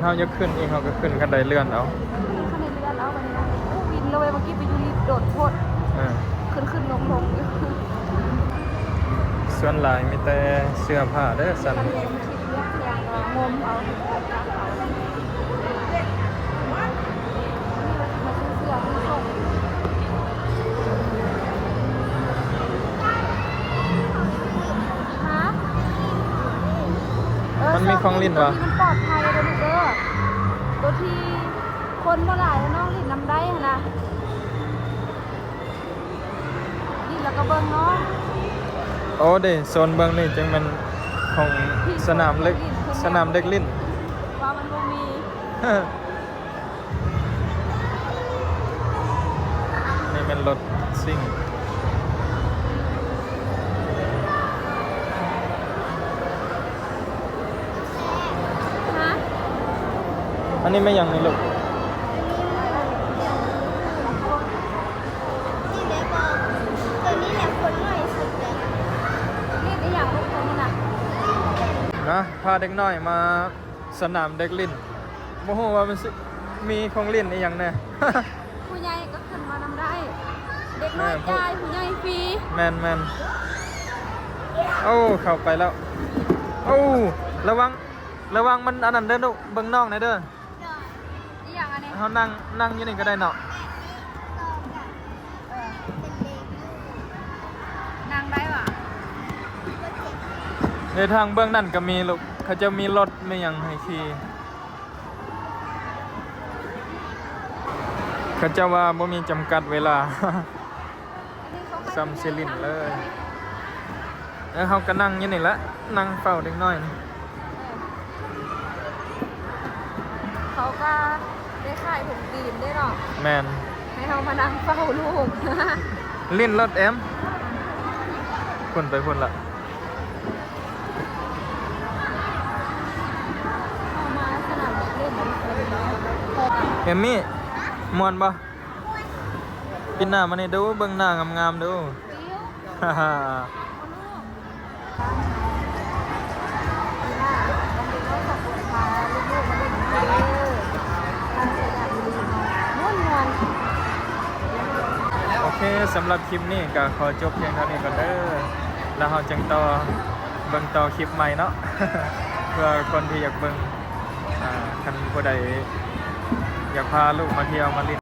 มันเฮาจะขึ้นเองเฮาก็ขึ้นคันไดเลื่อนเอาคันในเรือนเอาไปนี่นะโอ้วินเลยเมื่อกี้ไปยูริโดดโพดขึ้นลงอยู่ส่วนหลายมีแต่เสื้อผ้าเด้อสั่นคันเห็นคลิปเรียกเพียงงมเอามาซื้อเสื้อมาส่งฮะมันมีของลิ้นวะมันปลอดภัยเลยลูกเด้อตัวที่คนบ่หลายแล้วน้องลิ้นนำได้หั่นนะลิ้นแล้วก็เบิ่งเนาะโอ้เด้โซนเบิ่งนี่จังมันของสนามเล็กสนามเด็กลิ้นว่ามันบ่มี นี่เป็นรถซิ่งฮะอันนี้ไม่ยังนี่ลูกนี่เด็กบอกตัวนี้แหละคนน้อยสุดเลยนี่ได้อย่างลูกตัวนี้น่ะนะพาเด็กน้อยมาสนามเด็กลิ้นโมโหว่ามันมีของลิ้นอีหยังแน่ ผู้ใหญ่ก็ขึ้นมานำได้เด็กน้อยจ่ายผู้ใหญ่ฟรีแมนโอ้เข้าไปแล้วโอ้ระวังมันอันนั้นเด้อลูกเบิ่งน้องหน่อยเด้ออีหยังอันนี้เขานั่งอยู่นี่ก็ได้เนาะนั่งได้ว่ะในทางเบื้องนั่นก็มีลูกเขาจะมีรถไม่ยังให้ขี่เขาจะว่าบ่มีจำกัดเวลา ซัมซิลินเลยแล้วเขาก็นั่งอยู่นี่ละนั่งเฝ้าเด็กน้อยนี่เขาก็ได้ขายผงตีนได้หรอแมนให้เรามานั่งเฝ้าลูก ลิ้นรถแอมพุ่นไปพุ่นละเอามาสนามเด็กเล่นเอมมี่มวนบ่ปิดหน้ามานี่ดูเบิ่งหน้างามๆดูฮ่าฮ่าโอเคสำหรับคลิปนี้ก็ขอจบเพียงเท่านี้ก่อนเด้อแล้วเราจังต่อเบิ่งต่อคลิปใหม่เนาะ เพื่อคนที่อยากเบิ่งคันผู้ใดอยากพาลูกมาเที่ยวมาเล่น